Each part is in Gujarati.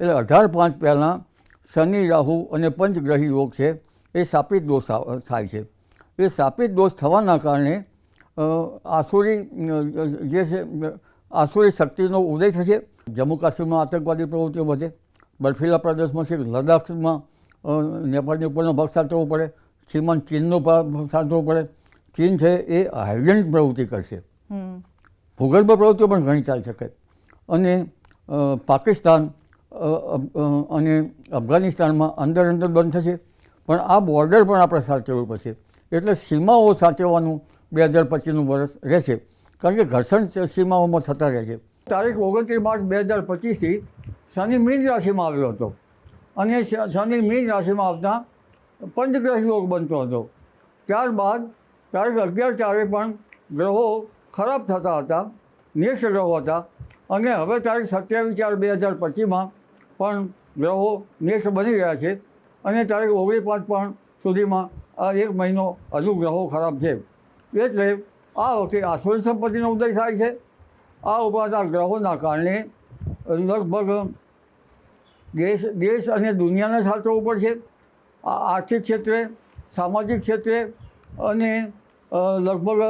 એટલે 18/5 પહેલાં શનિ રાહુ અને પંચગ્રહી યોગ છે એ શાપિત દોષ થાય છે. એ શાપિત દોષ થવાના કારણે આસુરી જે છે આસુરી શક્તિનો ઉદય થશે. જમ્મુ કાશ્મીરમાં આતંકવાદી પ્રવૃત્તિઓ વધે, બર્ફીલા પ્રદેશમાં છે, લદ્દાખમાં નેપાળની ઉપરનો ભાગ સાચવવો પડે, સીમાન ચીનનો ભાગ સાચવવો પડે. ચીન છે એ હાઇલેન્ડ પ્રવૃત્તિ કરશે, ભૂગર્ભ પ્રવૃત્તિઓ પણ ઘણી ચાલી શકે. અને પાકિસ્તાન અને અફઘાનિસ્તાનમાં અંદર બંધ થશે. પણ આ બોર્ડર પણ આપણે સાચવવું પડશે. એટલે સીમાઓ સાચવવાનું 2025નું વર્ષ રહેશે, કારણ કે ઘર્ષણ સીમાઓમાં થતા રહે છે. તારીખ 29 માર્ચ 2025થી શનિ મીન રાશિમાં આવ્યો હતો અને શનિ મીન રાશિમાં આવતા પંચગ્રહ યોગ બનતો હતો. ત્યારબાદ તારીખ 11/4 પણ ગ્રહો ખરાબ થતા હતા, નિષ્ઠ ગ્રહો હતા. અને હવે તારીખ 27/4/2025માં પણ ગ્રહો નિષ્ઠ બની રહ્યા છે. અને તારીખ 19/5 પણ સુધીમાં આ 1 મહિનો હજુ ગ્રહો ખરાબ છે. એટલે આ વખતે આસુરી સંપત્તિનો ઉદય થાય છે. આ ઉપરાંત આ ગ્રહોના કારણે લગભગ દેશ અને દુનિયાને સાચવવું પડશે. આર્થિક ક્ષેત્રે, સામાજિક ક્ષેત્રે અને લગભગ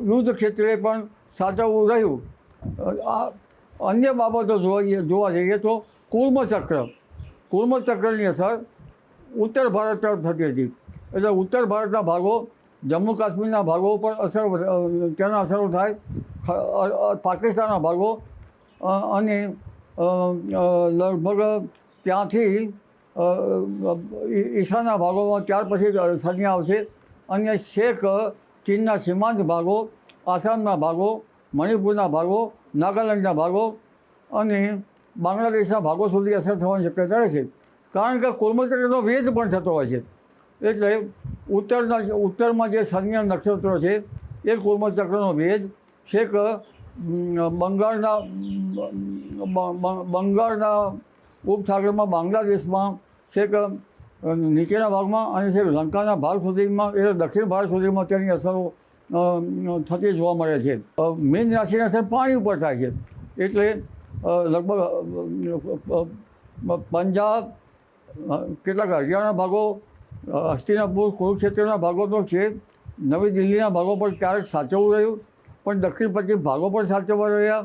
યુદ્ધ ક્ષેત્રે પણ સાચવવું રહ્યું. આ અન્ય બાબતો જોવા જઈએ તો કુર્મચક્રની અસર ઉત્તર ભારત તરફ થતી હતી. એટલે ઉત્તર ભારતના ભાગો, જમ્મુ કાશ્મીરના ભાગો પર તેના અસરો થાય, પાકિસ્તાનના ભાગો અને લગભગ ત્યાંથી ઈશાનના ભાગોમાં ત્યાર પછી શનિ આવશે. અને છેક ચીનના સીમાંત ભાગો, આસામના ભાગો, મણિપુરના ભાગો, નાગાલેન્ડના ભાગો અને બાંગ્લાદેશના ભાગો સુધી અસર થવાની શક્યતા રહે છે. કારણ કે કુર્મચક્રનો વેદ પણ થતો હોય છે. એટલે ઉત્તરમાં જે શનિના નક્ષત્રો છે એ કુર્મચક્રનો વેદ છેક બંગાળના ઉપસાગરમાં, બાંગ્લાદેશમાં, છેક નીચેના ભાગમાં અને છેક લંકાના ભાગ સુધીમાં, એટલે દક્ષિણ ભારત સુધીમાં તેની અસરો થતી જોવા મળે છે. મીન રાશિની અસર પાણી ઉપર થાય છે. એટલે લગભગ પંજાબ, કેટલાક હરિયાણા ભાગો, હસ્તિનાપુર, કુરુક્ષેત્રના ભાગો તો છે, નવી દિલ્હીના ભાગો પર ક્યારેક સાચવવું રહ્યું, પણ દક્ષિણ પશ્ચિમ ભાગો પણ સાચવવા રહ્યા.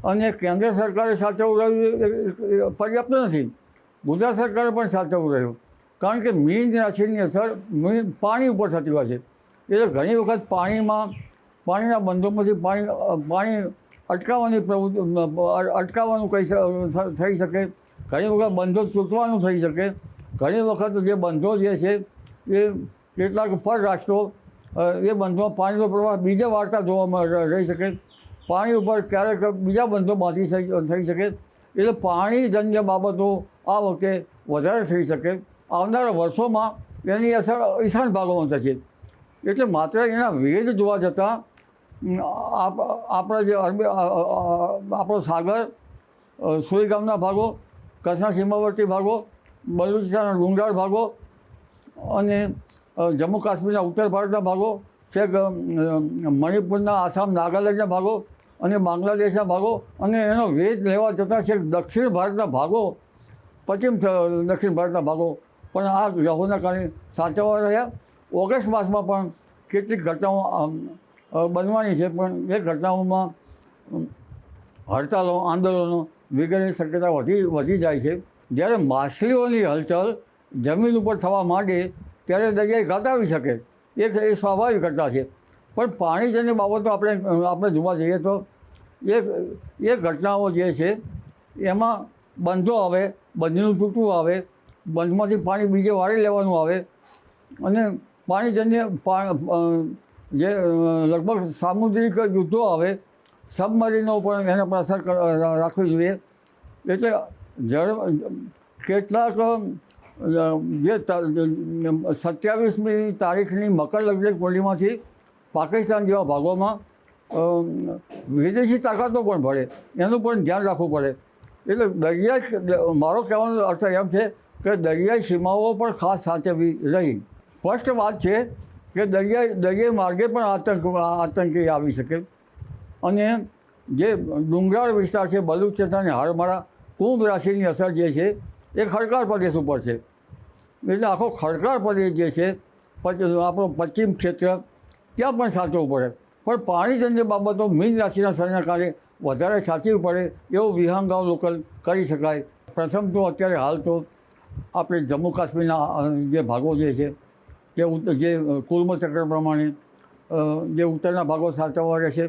અને કેન્દ્ર સરકારે સાચવવું રહ્યું એ પર્યાપ્ત નથી. ગુજરાત સરકારે પણ સાચવવું રહ્યું, કારણ કે મીન રાશિની અસર પાણી ઉપર થતી હોય છે. એટલે ઘણી વખત પાણીના બંધોમાંથી પાણી અટકાવવાનું થઈ શકે. ઘણી વખત બંધો તૂટવાનું થઈ શકે. ઘણી વખત જે બંધો જે છે એ કેટલાક પરરાષ્ટ્રો એ બંધોમાં પાણીનો પ્રવાહ બીજા વાર્તા જોવામાં રહી શકે. પાણી ઉપર ક્યારેક બીજા બંધો બાંધી થઈ શકે. એટલે પાણીજન્ય બાબતો આ વખતે વધારે થઈ શકે. આવનારા વર્ષોમાં એની અસર ઈશાન ભાગોમાં થશે. એટલે માત્ર એના વેદ જોવા જતાં આપણા જે આપણો સાગર, સુઈગામના ભાગો, કચ્છના સીમાવર્તી ભાગો, બલુચિસ્તાનના ડુંગરાળ ભાગો અને જમ્મુ કાશ્મીરના ઉત્તર ભારતના ભાગો, છેક મણિપુરના, આસામ, નાગાલેન્ડના ભાગો અને બાંગ્લાદેશના ભાગો અને એનો વેદ લેવા જતાં છેક દક્ષિણ ભારતના ભાગો, પશ્ચિમ દક્ષિણ ભારતના ભાગો પણ આ ગ્રહોના કારણે સાચવવા રહ્યા. ઓગસ્ટ માસમાં પણ કેટલીક ઘટનાઓ બનવાની છે, પણ એ ઘટનાઓમાં હડતાલો, આંદોલનો વગેરેની શક્યતા વધી જાય છે. જ્યારે માછલીઓની હલચલ જમીન ઉપર થવા માંડે ત્યારે દરિયાઈ ઘાત આવી શકે, એ સ્વાભાવિક ઘટના છે. પણ પાણીજન્ય બાબતો આપણે જોવા જઈએ તો એ ઘટનાઓ જે છે એમાં બંધો આવે, બંધનું તૂટવું આવે, બંધમાંથી પાણી બીજે વાળી લેવાનું આવે અને પાણીજન્ય જે લગભગ સામુદ્રિક યુદ્ધો આવે, સબમરીનો પણ એના પર અસર રાખવી જોઈએ. એટલે કેટલાક જે 27મી તારીખની મકરલગ્ન પૂર્ણિમાથી પાકિસ્તાન જેવા ભાગોમાં વિદેશી તાકાતો પણ ભળે, એનું પણ ધ્યાન રાખવું પડે. એટલે મારો કહેવાનો અર્થ એમ છે કે દરિયાઈ સીમાઓ પણ ખાસ સાચવવી રહી. સ્પષ્ટ વાત છે કે દરિયાઈ માર્ગે પણ આતંકી આવી શકે. અને જે ડુંગરાળ વિસ્તાર છે, બલુચિસ્તાન, હારમાળા કુંભ રાશિની અસર જે છે એ ખડકાળ પ્રદેશ ઉપર છે. એટલે આખો ખડકાળ પ્રદેશ જે છે આપણો પશ્ચિમ ક્ષેત્ર ત્યાં પણ સાચવવું પડે. પણ પાણીજન્ય બાબતો મીન રાશિના સરના કારણે વધારે સાચવવી પડે એવું વિહંગાઓ લોકલ કરી શકાય. પ્રથમ તો અત્યારે હાલ તો આપણે જમ્મુ કાશ્મીરના જે ભાગો જે છે જે કુર્મ ચક્ર પ્રમાણે જે ઉત્તરના ભાગો સાચવવા રહેશે.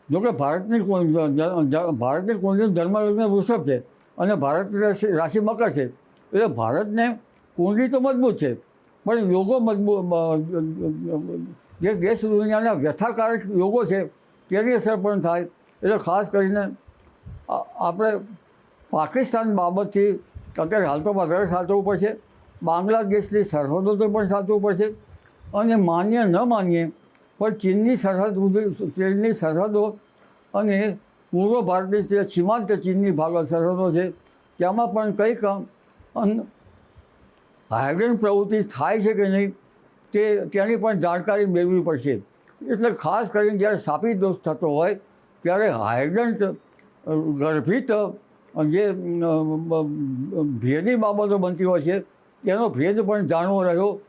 જોકે ભારતની કુંડળી જન્મલગ્ન વૃષભ છે અને ભારતની રાશિ મકર છે. એટલે ભારતને કુંડળી તો મજબૂત છે પણ યોગો મજબૂત જે દેશ દુનિયાના વ્યથાકારક યોગો છે તેની અસર પણ થાય. એટલે ખાસ કરીને આપણે પાકિસ્તાન બાબતથી અત્યારે હાલ તો વધારે સાચવવું પડશે. બાંગ્લાદેશની સરહદો તો પણ સાચવવું પડશે અને માન્ય ન માનીએ પણ ચીનની સરહદો અને પૂર્વ ભારતની જે સીમાંત ચીનની સરહદો છે તેમાં પણ કંઈક હાઇડ્રન પ્રવૃત્તિ થાય છે કે નહીં તેની પણ જાણકારી મેળવવી પડશે. એટલે ખાસ કરીને જ્યારે શાપિત દોષ થતો હોય ત્યારે હાઇડ્રન્ટ ગર્ભિત જે ભેદની બાબતો બનતી હોય છે તેનો ભેદ પણ જાણવો રહ્યો